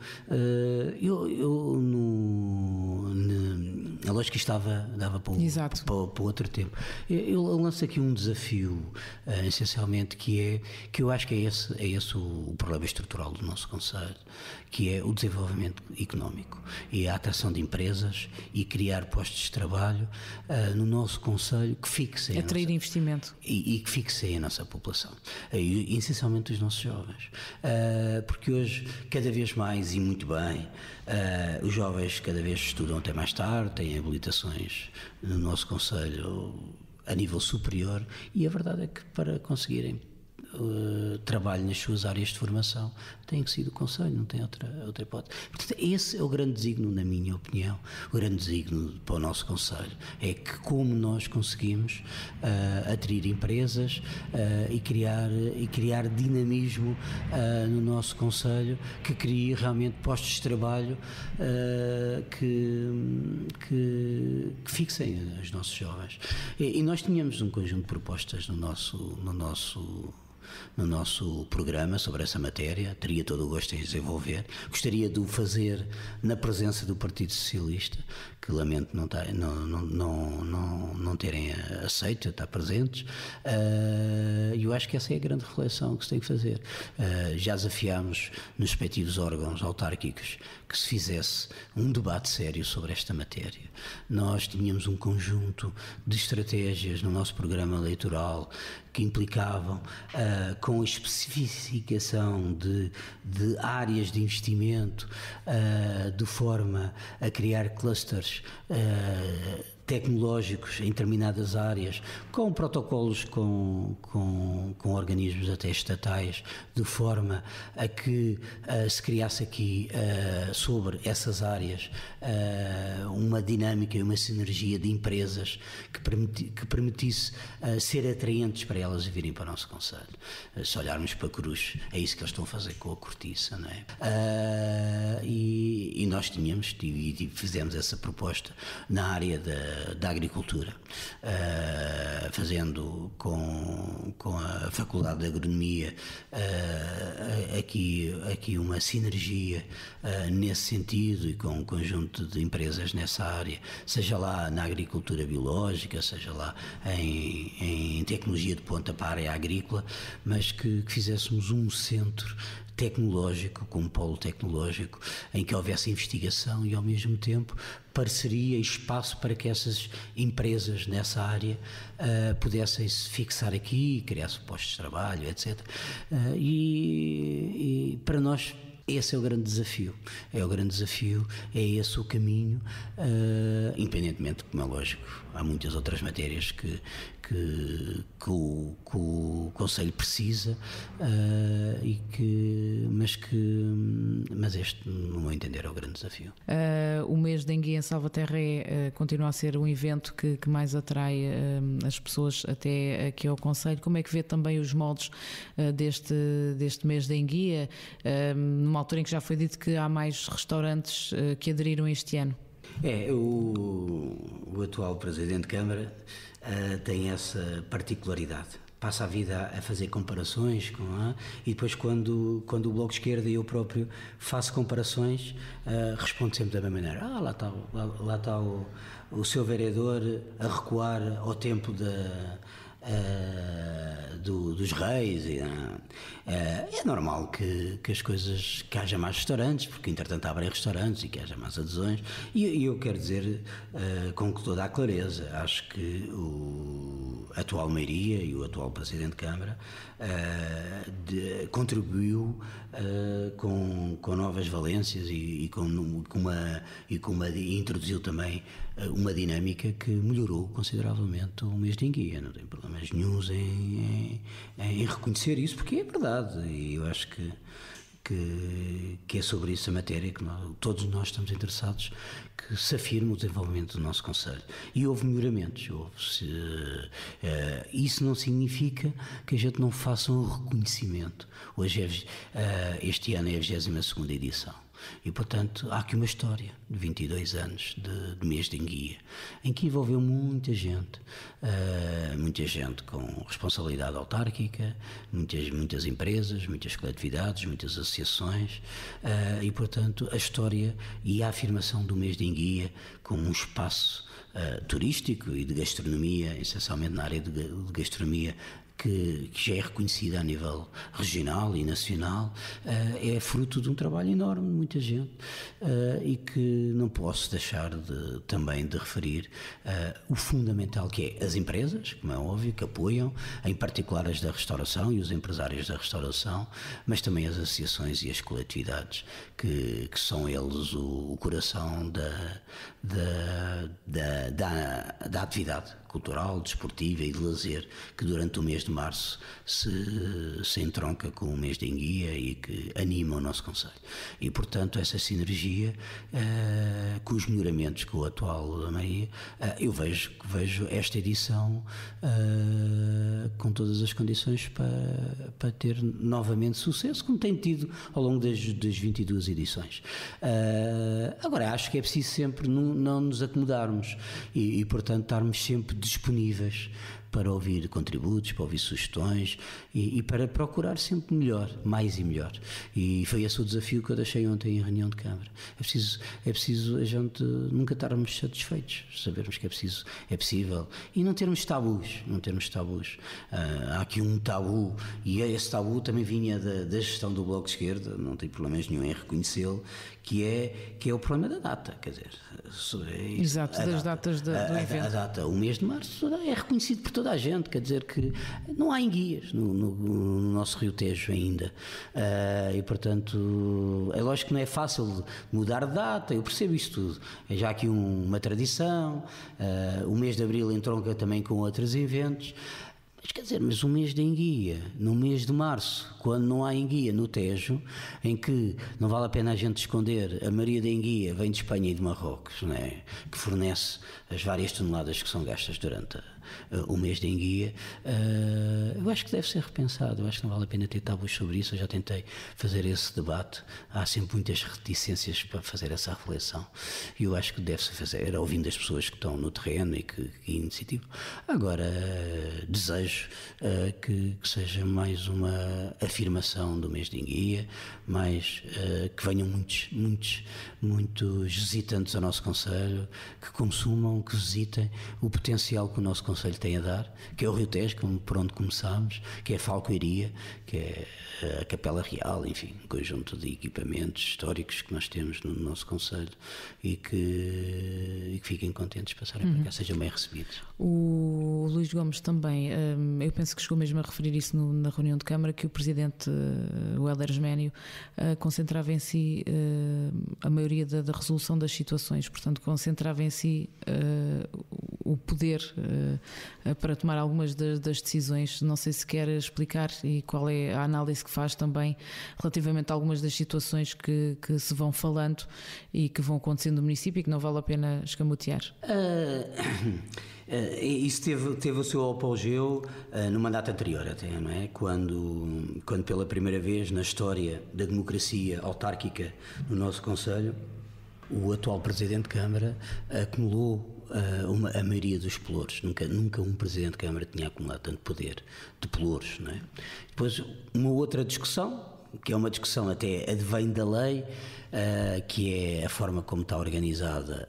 a lógica dava para outro tempo. Eu lanço aqui um desafio, essencialmente, que eu acho que é esse o problema estrutural do nosso concelho, que é o desenvolvimento económico e a atração de empresas e criar postos de trabalho no nosso concelho que fixem atrair investimento e que fixem a nossa população, e essencialmente os nossos jovens, porque hoje cada vez mais e muito bem os jovens cada vez estudam até mais tarde, têm habilitações no nosso concelho a nível superior, e a verdade é que para conseguirem trabalho nas suas áreas de formação tem que ser do concelho, não tem outra hipótese. Portanto, esse é o grande desígnio, na minha opinião, o grande desígnio para o nosso concelho, é que como nós conseguimos atrair empresas e criar dinamismo no nosso concelho, que crie realmente postos de trabalho que fixem os nossos jovens. E nós tínhamos um conjunto de propostas no nosso programa sobre essa matéria, teria todo o gosto em desenvolver. Gostaria de o fazer na presença do Partido Socialista, que lamento não terem aceito estar presentes. E eu acho que essa é a grande reflexão que se tem que fazer. Já desafiámos nos respectivos órgãos autárquicos que se fizesse um debate sério sobre esta matéria. Nós tínhamos um conjunto de estratégias no nosso programa eleitoral que implicavam com a especificação de áreas de investimento de forma a criar clusters tecnológicos em determinadas áreas, com protocolos com organismos até estatais, de forma a que se criasse aqui sobre essas áreas uma dinâmica e uma sinergia de empresas que permitisse ser atraentes para elas virem para o nosso concelho. Se olharmos para Cruz, é isso que eles estão a fazer com a cortiça, não é? E nós tínhamos e fizemos essa proposta na área da agricultura, fazendo com a Faculdade de Agronomia aqui uma sinergia nesse sentido, e com um conjunto de empresas nessa área, seja lá na agricultura biológica, seja lá em tecnologia de ponta para a área agrícola, mas que fizéssemos um centro tecnológico, com um polo tecnológico, em que houvesse investigação e, ao mesmo tempo, parceria e espaço para que essas empresas nessa área pudessem se fixar aqui e criassem postos de trabalho, etc. E para nós esse é o grande desafio. É esse o caminho, independentemente, como é lógico, há muitas outras matérias que o Conselho precisa, mas este, no meu entender, é o grande desafio. O mês de Enguia em Salvaterra continua a ser um evento que mais atrai as pessoas até aqui ao Conselho. Como é que vê também os moldes deste mês de Enguia, numa altura em que já foi dito que há mais restaurantes que aderiram este ano? O atual Presidente de Câmara tem essa particularidade. Passa a vida a fazer comparações e depois quando o Bloco de Esquerda e eu próprio faço comparações, respondo sempre da mesma maneira. Lá está o seu vereador a recuar ao tempo dos reis. É normal que as coisas, que haja mais restaurantes, porque entretanto abrem restaurantes e que haja mais adesões, e eu quero dizer com toda a clareza, acho que a atual maioria e o atual Presidente de Câmara contribuiu com novas valências e introduziu também uma dinâmica que melhorou consideravelmente o mês de Enguia. Não tem problemas nenhuns em reconhecer isso, porque é verdade, e eu acho que que é sobre isso a matéria que todos nós estamos interessados que se afirme o desenvolvimento do nosso concelho. E houve melhoramentos. Isso não significa que a gente não faça um reconhecimento. Hoje este ano é a 22ª edição. E, portanto, há aqui uma história de 22 anos de mês de enguia, em que envolveu muita gente com responsabilidade autárquica, muitas empresas, muitas coletividades, muitas associações, e, portanto, a história e a afirmação do mês de enguia como um espaço turístico e de gastronomia, essencialmente na área de gastronomia, que já é reconhecida a nível regional e nacional, é fruto de um trabalho enorme de muita gente, e que não posso deixar também de referir o fundamental que é as empresas, como é óbvio, que apoiam, em particular as da restauração e os empresários da restauração, mas também as associações e as coletividades, que são eles o coração da atividade cultural, desportiva e de lazer, que durante o mês de março se entronca com o mês de enguia e que anima o nosso concelho. E, portanto, essa sinergia, com os melhoramentos com o atual Maria, eu vejo esta edição com todas as condições para ter novamente sucesso, como tem tido ao longo das 22 edições. Agora, acho que é preciso sempre não nos acomodarmos e, portanto, estarmos sempre disponíveis para ouvir contributos, para ouvir sugestões e para procurar sempre melhor, mais e melhor. E foi esse o desafio que eu deixei ontem em reunião de Câmara. É preciso a gente nunca estarmos satisfeitos, sabermos que é possível e não termos tabus. Há aqui um tabu, e esse tabu também vinha da gestão do Bloco de Esquerda, não tenho problemas nenhum em reconhecê-lo, que é o problema da data, quer dizer... Exato, das datas do evento. A data, o mês de março, é reconhecido por toda a gente, quer dizer que não há enguias no nosso Rio Tejo ainda, e, portanto, é lógico que não é fácil mudar de data, eu percebo isso tudo, é já aqui uma tradição, o mês de abril entronca também com outros eventos. Mas quer dizer, mas o mês de enguia, no mês de março, quando não há enguia no Tejo, em que não vale a pena a gente esconder, a Maria da Enguia vem de Espanha e de Marrocos, não é? Que fornece as várias toneladas que são gastas durante o mês de enguia, eu acho que deve ser repensado, eu acho que não vale a pena ter tabus sobre isso, eu já tentei fazer esse debate, há sempre muitas reticências para fazer essa reflexão, e eu acho que deve-se fazer, ouvindo as pessoas que estão no terreno e que iniciativa. Agora, desejo que seja mais uma afirmação do mês de enguia, mais que venham muitos visitantes ao nosso concelho, que consumam, que visitem o potencial que o nosso concelho tem a dar, que é o Rio Tejo, por onde começámos, que é a Falcoiria, que é a Capela Real, enfim, um conjunto de equipamentos históricos que nós temos no nosso concelho e que fiquem contentes de passarem para cá, sejam bem recebidos. O Luís Gomes também, eu penso que chegou mesmo a referir isso na reunião de Câmara, que o Presidente, o Hélder Isménio, concentrava em si a maioria da resolução das situações, portanto concentrava em si o poder para tomar algumas das decisões. Não sei se quer explicar e qual é a análise que faz também relativamente a algumas das situações que se vão falando e que vão acontecendo no município e que não vale a pena escamotear. Isso teve o seu apogeu no mandato anterior até, não é? Quando pela primeira vez na história da democracia autárquica no nosso concelho, o atual Presidente de Câmara acumulou a maioria dos pelouros. Nunca um Presidente de Câmara tinha acumulado tanto poder de pelouros, não é? Depois, uma outra discussão, que é uma discussão até advém da lei, que é a forma como está organizada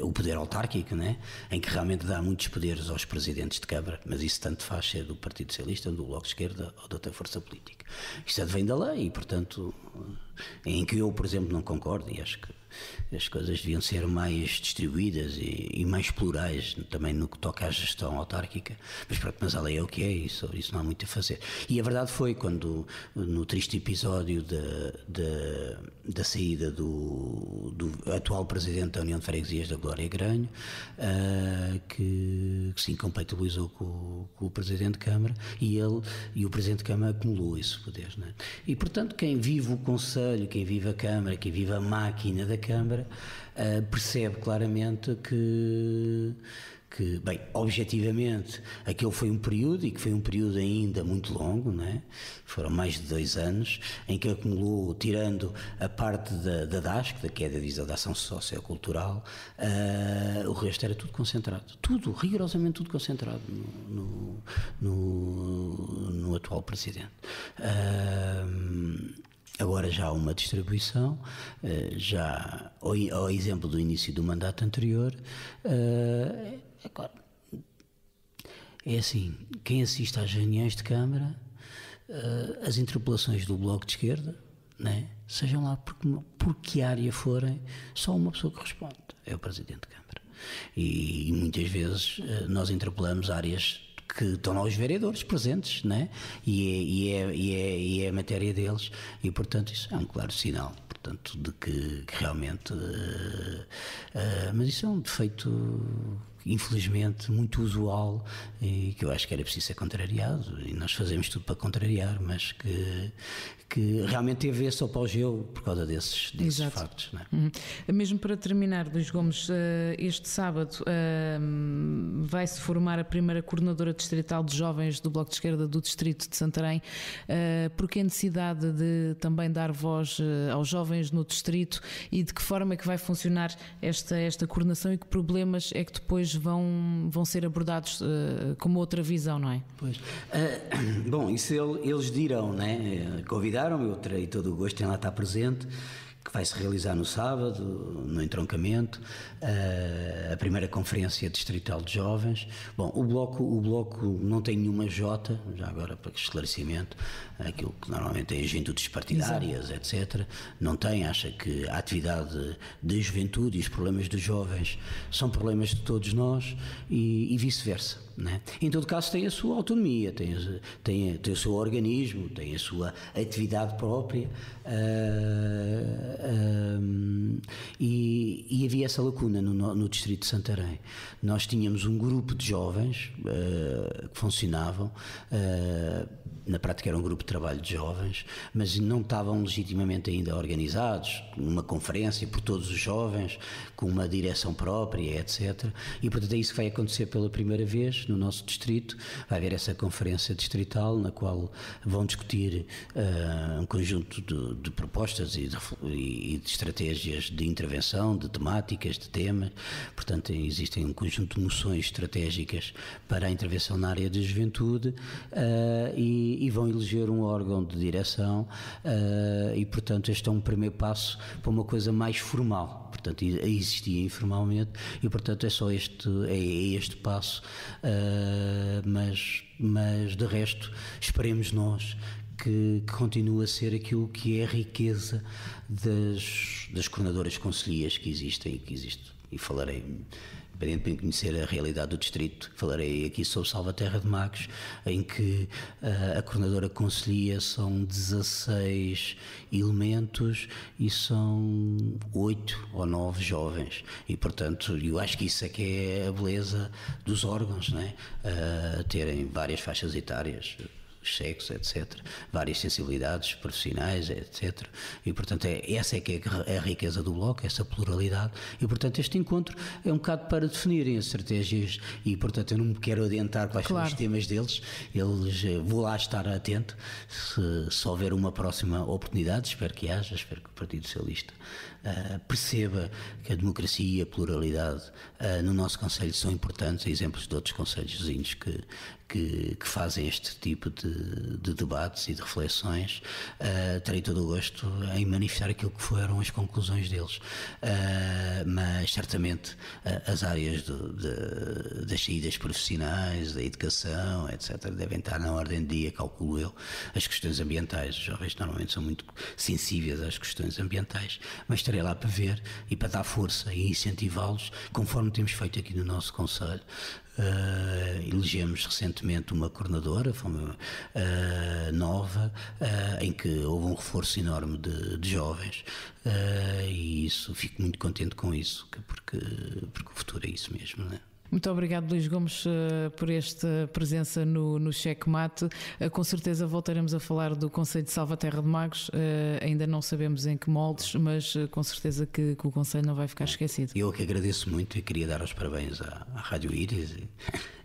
o poder autárquico, né? Em que realmente dá muitos poderes aos presidentes de Câmara, mas isso tanto faz ser do Partido Socialista, do Bloco de Esquerda ou de outra força política. Isto advém da lei e, portanto, em que eu, por exemplo, não concordo e acho que as coisas deviam ser mais distribuídas e mais plurais, também no que toca à gestão autárquica, mas pronto, mas a lei é o que é, e sobre isso não há muito a fazer. E a verdade foi quando, no triste episódio da saída do atual presidente da União de Freguesias, da Glória Granho, que se incompatibilizou com o presidente de Câmara, e o presidente de Câmara acumulou esse poder, não é? E portanto quem vive o Conselho, quem vive a Câmara, quem vive a máquina da Câmara, percebe claramente que, bem, objetivamente, aquele foi um período, e que foi um período ainda muito longo, não é? Foram mais de 2 anos, em que acumulou, tirando a parte da DASC, da queda da ação sociocultural, o resto era tudo concentrado. Tudo, rigorosamente tudo concentrado no atual presidente. Agora já há uma distribuição, já ao exemplo do início do mandato anterior. Agora, é assim, quem assiste às reuniões de Câmara, as interpelações do Bloco de Esquerda, né, sejam lá por que área forem, só uma pessoa que responde, é o Presidente de Câmara. E muitas vezes nós interpelamos áreas que estão lá os vereadores presentes, né? E é a matéria deles, e portanto isso é um claro sinal, portanto, de que realmente, mas isso é um defeito infelizmente muito usual, e que eu acho que era preciso ser contrariado, e nós fazemos tudo para contrariar, mas que realmente teve esse apogeu por causa desses factos, não é? Mesmo para terminar, Luís Gomes, este sábado vai-se formar a primeira coordenadora distrital de jovens do Bloco de Esquerda do Distrito de Santarém. Porque a necessidade de também dar voz aos jovens no distrito, e de que forma é que vai funcionar esta coordenação, e que problemas é que depois vão ser abordados com uma outra visão, não é? Pois. Bom, isso eles dirão, né? Convidaram-me, eu terei todo o gosto em lá estar presente, que vai se realizar no sábado, no entroncamento, a primeira conferência distrital de jovens. Bom, o bloco não tem nenhuma J, já agora para esclarecimento, aquilo que normalmente tem as juventudes partidárias, etc. Não tem, acha que a atividade da juventude e os problemas dos jovens são problemas de todos nós, e vice-versa, né? Em todo caso tem a sua autonomia, tem o seu organismo, tem a sua atividade própria, e havia essa lacuna no Distrito de Santarém. Nós tínhamos um grupo de jovens que funcionavam, na prática era um grupo de trabalho de jovens, mas não estavam legitimamente ainda organizados, numa conferência por todos os jovens, com uma direção própria, etc. E portanto é isso que vai acontecer pela primeira vez no nosso distrito. Vai haver essa conferência distrital, na qual vão discutir um conjunto de propostas e de estratégias de intervenção, de temáticas, de temas. Portanto, existem um conjunto de moções estratégicas para a intervenção na área da juventude, e vão eleger um órgão de direção, e portanto este é um primeiro passo para uma coisa mais formal. Portanto, existia informalmente, e portanto é só este passo, mas de resto esperemos nós que continue a ser aquilo que é a riqueza das coordenadoras concelhias que existem, e falarei, independentemente de conhecer a realidade do distrito, falarei aqui sobre Salvaterra de Magos, em que a coordenadora concelhia são 16 elementos e são 8 ou 9 jovens, e portanto eu acho que isso é que é a beleza dos órgãos, não é? Terem várias faixas etárias, sexo, etc., várias sensibilidades profissionais, etc. E portanto essa é que é a riqueza do Bloco, essa pluralidade, e portanto este encontro é um bocado para definirem as estratégias, e portanto eu não me quero adiantar quais são os temas deles. Vou lá estar atento, se houver uma próxima oportunidade, espero que haja, espero que o Partido Socialista perceba que a democracia e a pluralidade no nosso Conselho são importantes, exemplos de outros conselhos vizinhos que fazem este tipo de debates e de reflexões, terei todo o gosto em manifestar aquilo que foram as conclusões deles. Mas certamente as áreas das saídas profissionais, da educação, etc., devem estar na ordem do dia, calculo eu. As questões ambientais, os jovens normalmente são muito sensíveis às questões ambientais, mas estarei lá para ver e para dar força e incentivá-los, conforme temos feito aqui no nosso concelho. Elegemos recentemente uma coordenadora nova, em que houve um reforço enorme de jovens, e isso, fico muito contente com isso, porque o futuro é isso mesmo, não é? Muito obrigado, Luís Gomes, por esta presença no Checkmate. Com certeza voltaremos a falar do Concelho de Salvaterra de Magos. Ainda não sabemos em que moldes, mas com certeza que o Concelho não vai ficar esquecido. Eu que agradeço muito e queria dar os parabéns à Rádio Íris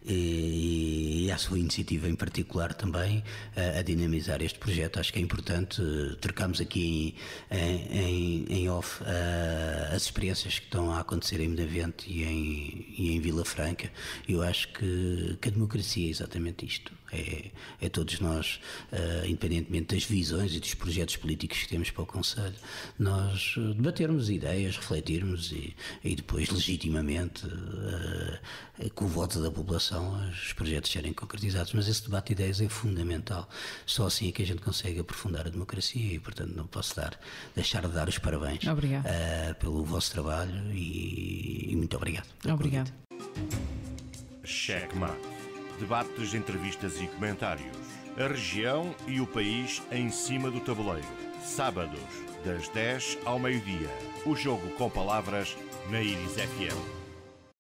e à sua iniciativa em particular também a dinamizar este projeto. Acho que é importante. Trocamos aqui em off as experiências que estão a acontecer em Benavente e em Vila Franca. Eu acho que a democracia é exatamente isto. É todos nós, independentemente das visões e dos projetos políticos que temos para o Concelho, nós debatermos ideias, refletirmos e depois legitimamente, com o voto da população, os projetos serem concretizados. Mas esse debate de ideias é fundamental. Só assim é que a gente consegue aprofundar a democracia e, portanto, não posso deixar de dar os parabéns pelo vosso trabalho e muito obrigado. Obrigado. Checkmate. Debates, entrevistas e comentários. A região e o país em cima do tabuleiro. Sábados, das 10 ao meio-dia. O jogo com palavras na Íris FM.